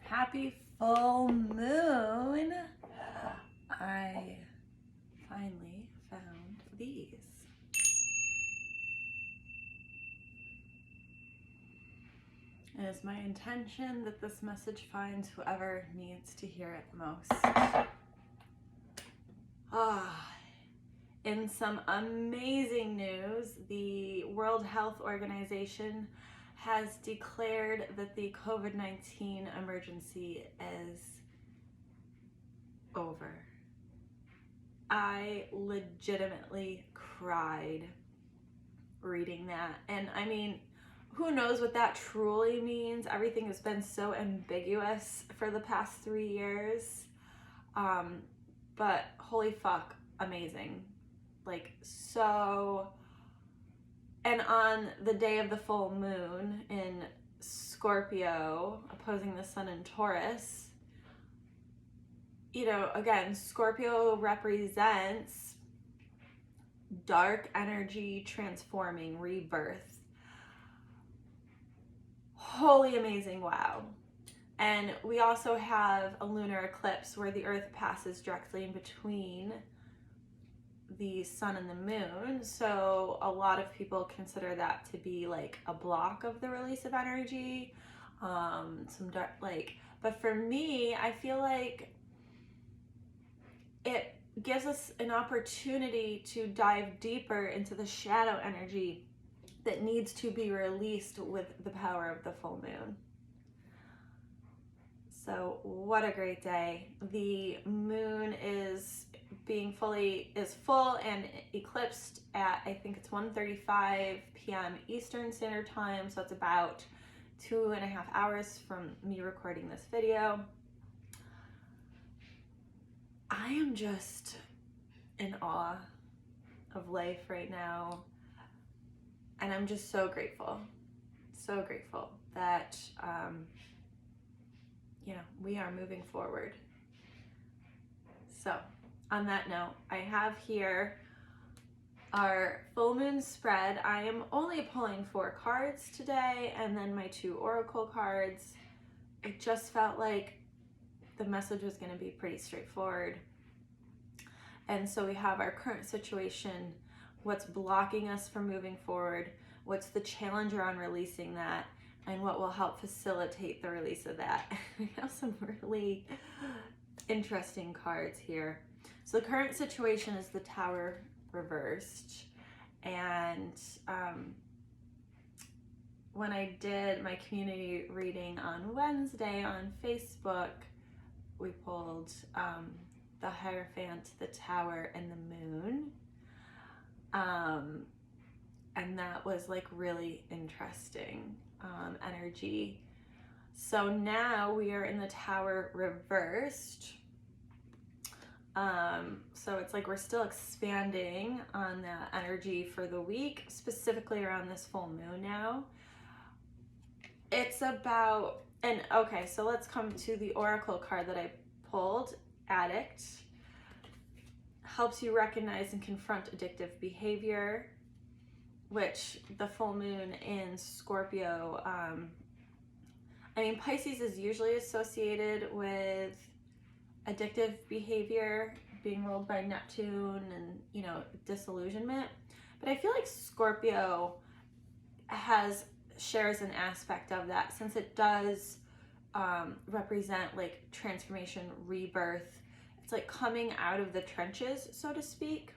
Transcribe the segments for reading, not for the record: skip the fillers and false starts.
Happy full moon. I finally found these. It is my intention that this message finds whoever needs to hear it most. In some amazing news, the World Health Organization has declared that the COVID-19 emergency is over. I legitimately cried reading that. And I mean, who knows what that truly means? Everything has been so ambiguous for the past 3 years. But holy fuck, amazing. Like, so. And on the day of the full moon in Scorpio, opposing the sun in Taurus, you know, again, Scorpio represents dark energy, transforming, rebirth. Holy amazing, wow. And we also have a lunar eclipse where the earth passes directly in between the sun and the moon. So a lot of people consider that to be like a block of the release of energy. Some dark, but for me, I feel like it gives us an opportunity to dive deeper into the shadow energy that needs to be released with the power of the full moon. So what a great day. The moon is full and eclipsed at, I think it's 1:35 p.m. Eastern Standard Time. So it's about 2.5 hours from me recording this video. I am just in awe of life right now. And I'm just so grateful that, we are moving forward. So on that note, I have here our full moon spread. I am only pulling 4 cards today and then my 2 oracle cards. It just felt like the message was going to be pretty straightforward. And so we have our current situation, what's blocking us from moving forward, what's the challenge around releasing that, and what will help facilitate the release of that. We have some really interesting cards here. So the current situation is the Tower reversed. And when I did my community reading on Wednesday on Facebook, we pulled the Hierophant, the Tower, and the Moon. And that was like really interesting energy. So now we are in the Tower reversed. So it's like we're still expanding on that energy for the week, specifically around this full moon now. It's about, and okay, so let's come to the oracle card that I pulled. Addict helps you recognize and confront addictive behavior, which the full moon in Scorpio, Pisces is usually associated with addictive behavior, being ruled by Neptune and, disillusionment. But I feel like Scorpio shares an aspect of that, since it does represent like transformation, rebirth. It's like coming out of the trenches, so to speak.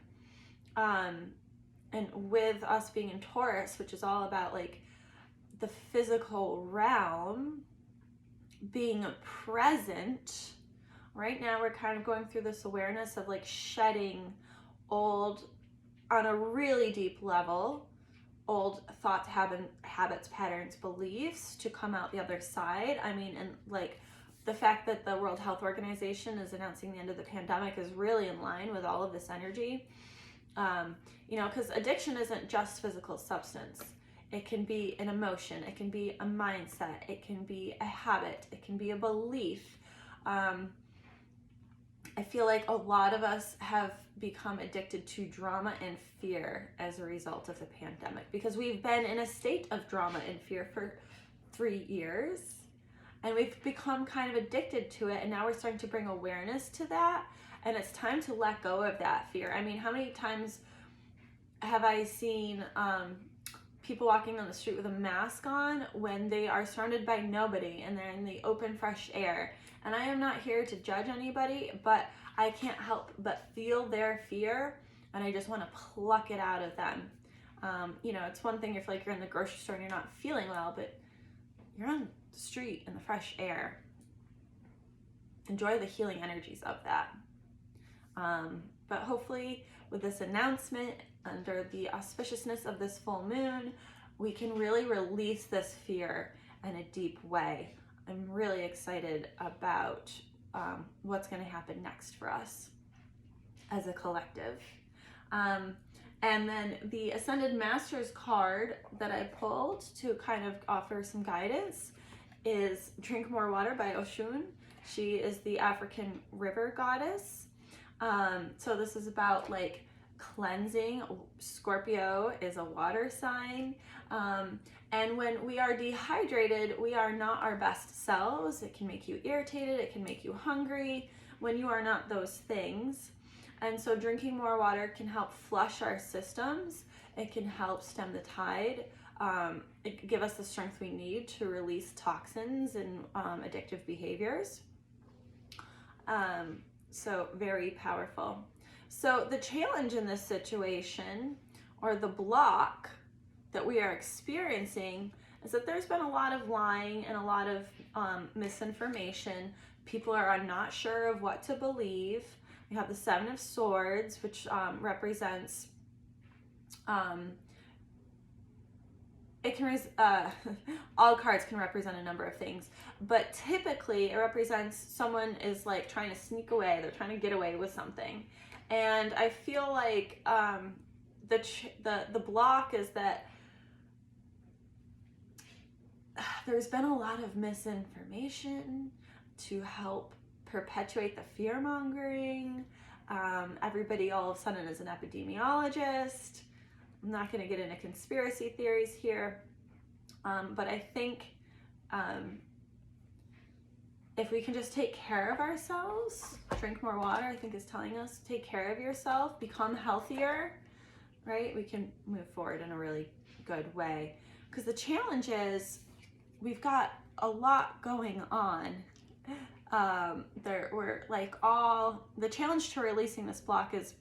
And with us being in Taurus, which is all about like the physical realm, being present, right now we're kind of going through this awareness of like shedding old, on a really deep level, old thoughts, habits, patterns, beliefs to come out the other side. And like the fact that the World Health Organization is announcing the end of the pandemic is really in line with all of this energy. Because addiction isn't just physical substance. It can be an emotion, it can be a mindset, it can be a habit, it can be a belief. I feel like a lot of us have become addicted to drama and fear as a result of the pandemic, because we've been in a state of drama and fear for 3 years. and we've become kind of addicted to it, and now we're starting to bring awareness to that, and it's time to let go of that fear. I mean, how many times have I seen people walking on the street with a mask on when they are surrounded by nobody and they're in the open, fresh air? And I am not here to judge anybody, but I can't help but feel their fear, and I just want to pluck it out of them. You know, it's one thing if like you're in the grocery store and you're not feeling well, but you're on the street in the fresh air. Enjoy the healing energies of that. But hopefully with this announcement, under the auspiciousness of this full moon, we can really release this fear in a deep way. I'm really excited about what's going to happen next for us as a collective. And then the Ascended Masters card that I pulled to kind of offer some guidance is Drink More Water by Oshun. She is the African river goddess. So this is about like cleansing. Scorpio is a water sign. And when we are dehydrated, we are not our best selves. It can make you irritated. It can make you hungry when you are not those things. And so drinking more water can help flush our systems. It can help stem the tide. It can give us the strength we need to release toxins and addictive behaviors. So very powerful. So the challenge in this situation, or the block that we are experiencing, is that there's been a lot of lying and a lot of misinformation. People are not sure of what to believe. We have the Seven of Swords, which represents, it can all cards can represent a number of things, but typically it represents someone is like trying to sneak away. They're trying to get away with something, and I feel like the block is that there's been a lot of misinformation to help perpetuate the fear mongering. Everybody all of a sudden is an epidemiologist. I'm not going to get into conspiracy theories here, but I think if we can just take care of ourselves, drink more water, I think is telling us, take care of yourself, become healthier, right? We can move forward in a really good way. Because the challenge is we've got a lot going on. The challenge to releasing this block is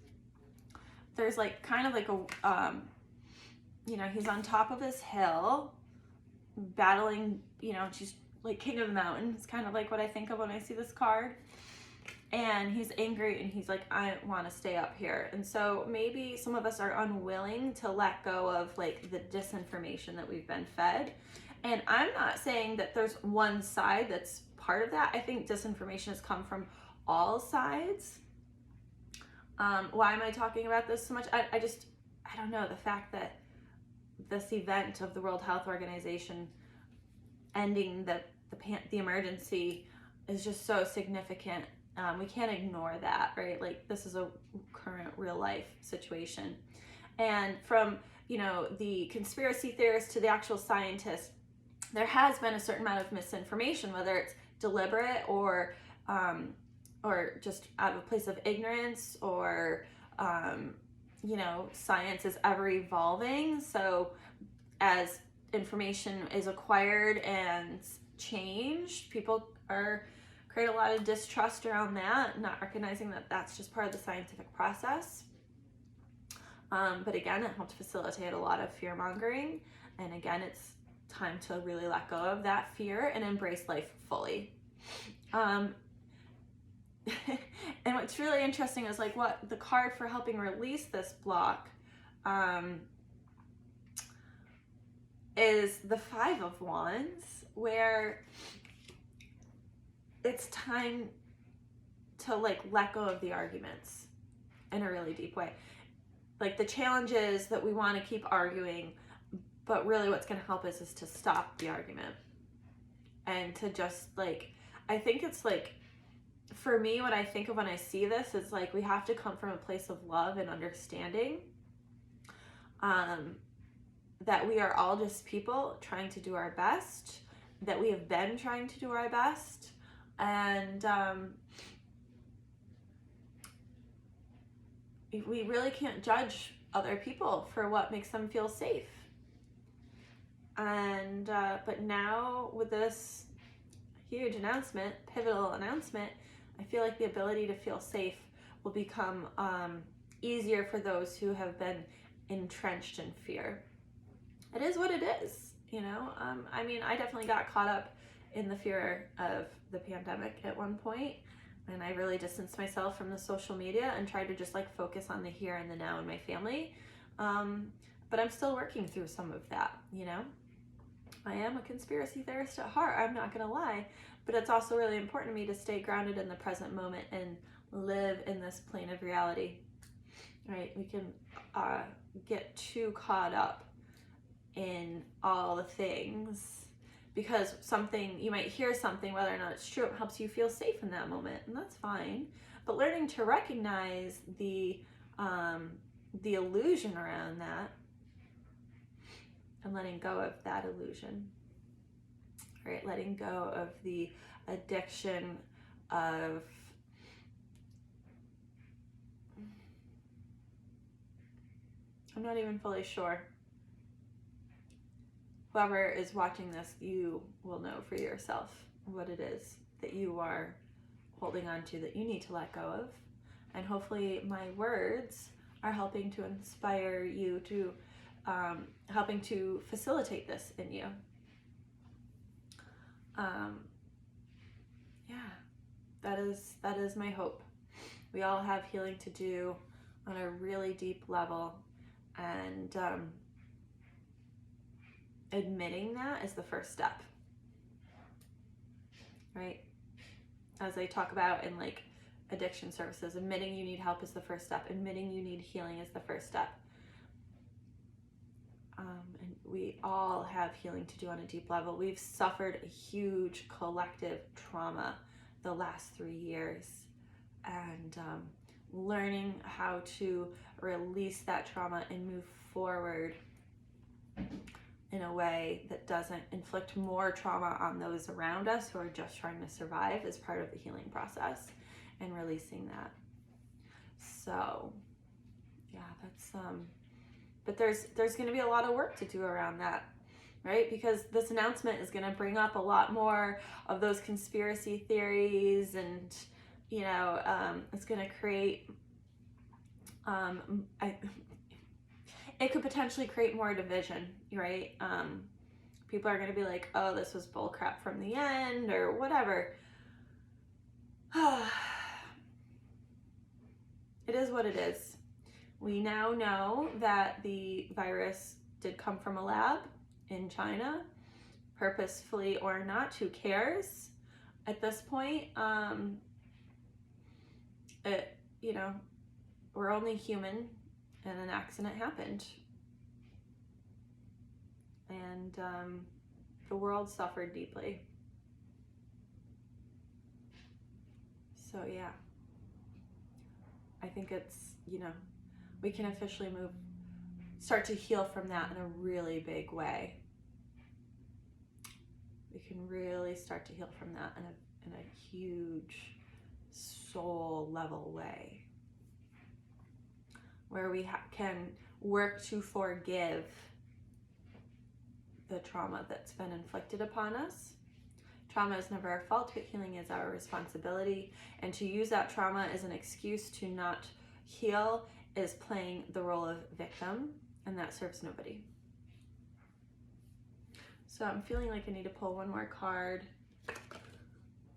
there's like kind of like a, he's on top of this hill battling, she's like king of the mountain. It's kind of like what I think of when I see this card. And he's angry and he's like, I want to stay up here. And so maybe some of us are unwilling to let go of like the disinformation that we've been fed. And I'm not saying that there's one side that's part of that. I think disinformation has come from all sides. Why am I talking about this so much? I don't know. The fact that this event of the World Health Organization ending the emergency is just so significant. We can't ignore that, right? Like this is a current real life situation. And from, the conspiracy theorists to the actual scientists, there has been a certain amount of misinformation, whether it's deliberate or just out of a place of ignorance or, science is ever evolving. So as information is acquired and changed, people create a lot of distrust around that, not recognizing that that's just part of the scientific process. But again, it helped facilitate a lot of fear mongering. And again, it's time to really let go of that fear and embrace life fully. And what's really interesting is like what the card for helping release this block is the Five of Wands, where it's time to like let go of the arguments in a really deep way. Like the challenge is that we want to keep arguing, but really what's going to help us is to stop the argument and to just like, I think it's like, for me, what I think of when I see this is like we have to come from a place of love and understanding, that we are all just people trying to do our best, that we have been trying to do our best, and we really can't judge other people for what makes them feel safe. And but now with this huge announcement, pivotal announcement, I feel like the ability to feel safe will become easier for those who have been entrenched in fear. It is what it is, you know. I mean, I definitely got caught up in the fear of the pandemic at one point, and I really distanced myself from the social media and tried to just like focus on the here and the now in my family. But I'm still working through some of that, you know. I am a conspiracy theorist at heart, I'm not gonna lie, but it's also really important to me to stay grounded in the present moment and live in this plane of reality, right? We can get too caught up in all the things because you might hear something, whether or not it's true, it helps you feel safe in that moment, and that's fine. But learning to recognize the illusion around that and letting go of that illusion, right? Letting go of the addiction of I'm not even fully sure. Whoever is watching this, you will know for yourself what it is that you are holding on to that you need to let go of. And hopefully my words are helping to inspire you to helping to facilitate this in you. That is my hope. We all have healing to do on a really deep level, and admitting that is the first step, right? As I talk about in like addiction services, admitting you need help is the first step. Admitting you need healing is the first step. And we all have healing to do on a deep level. We've suffered a huge collective trauma the last 3 years, and learning how to release that trauma and move forward in a way that doesn't inflict more trauma on those around us who are just trying to survive is part of the healing process, and releasing that. So yeah, that's but there's going to be a lot of work to do around that, right? Because this announcement is going to bring up a lot more of those conspiracy theories, and you know, it's going to create it could potentially create more division, right? People are going to be like, oh, this was bullcrap from the end, or whatever. It is what it is. We now know that the virus did come from a lab in China, purposefully or not, who cares at this point? You know, we're only human, and an accident happened, and the world suffered deeply. So yeah, I think it's, you know, we can officially start to heal from that in a really big way. We can really start to heal from that in a huge soul level way, where we can work to forgive the trauma that's been inflicted upon us. Trauma is never our fault, but healing is our responsibility. And to use that trauma as an excuse to not heal is playing the role of victim, and that serves nobody. So I'm feeling like I need to pull one more card.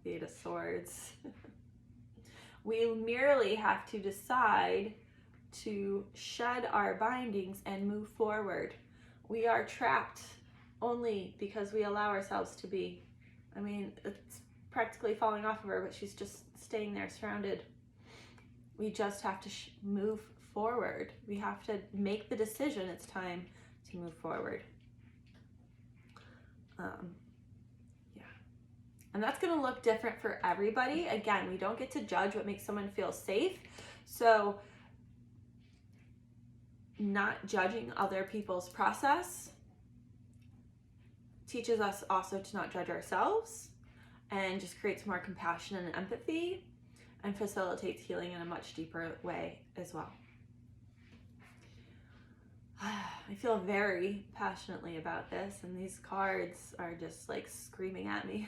The Eight of Swords. We merely have to decide to shed our bindings and move forward. We are trapped only because we allow ourselves to be. I mean, it's practically falling off of her, but she's just staying there surrounded. We just have to move forward. We have to make the decision it's time to move forward. Yeah. And that's going to look different for everybody. Again, we don't get to judge what makes someone feel safe. So not judging other people's process teaches us also to not judge ourselves and just creates more compassion and empathy and facilitates healing in a much deeper way as well. I feel very passionately about this, and these cards are just like screaming at me.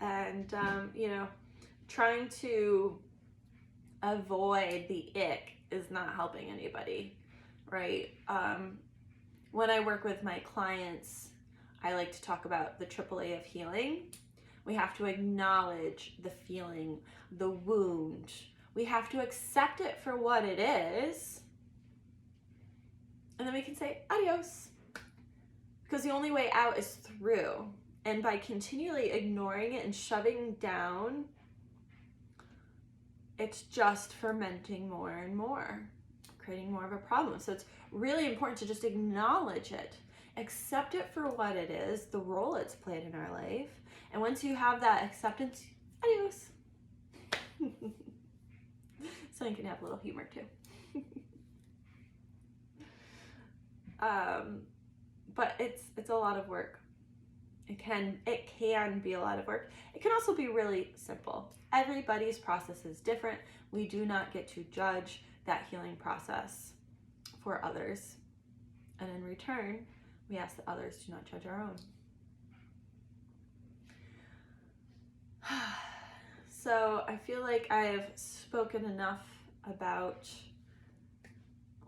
And, you know, trying to avoid the ick is not helping anybody, right? When I work with my clients, I like to talk about the AAA of healing. We have to acknowledge the feeling, the wound. We have to accept it for what it is. And then we can say adios. Because the only way out is through. And by continually ignoring it and shoving down, it's just fermenting more and more, creating more of a problem. So it's really important to just acknowledge it, accept it for what it is, the role it's played in our life. And once you have that acceptance, adios. So you can have a little humor too. But it's a lot of work. It can be a lot of work. It can also be really simple. Everybody's process is different. We do not get to judge that healing process for others. And in return, we ask that others do not judge our own. So I feel like I've spoken enough about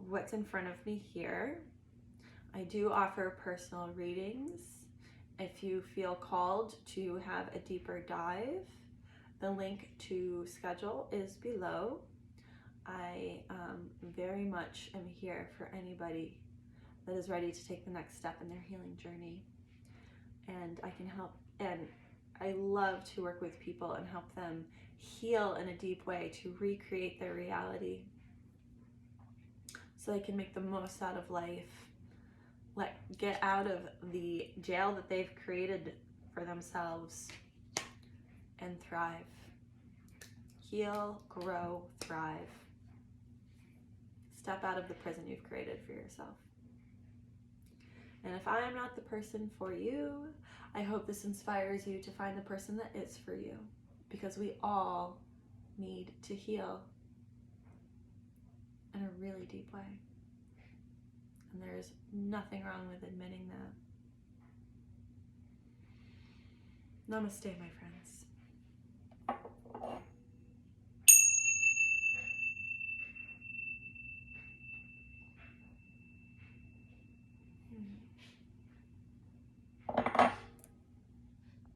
what's in front of me here. I do offer personal readings. If you feel called to have a deeper dive, the link to schedule is below. I very much am here for anybody that is ready to take the next step in their healing journey. And I can help, and I love to work with people and help them heal in a deep way to recreate their reality so they can make the most out of life. Get out of the jail that they've created for themselves and thrive. Heal, grow, thrive. Step out of the prison you've created for yourself. And if I am not the person for you, I hope this inspires you to find the person that is for you, because we all need to heal in a really deep way. And there's nothing wrong with admitting that. Namaste, my friends.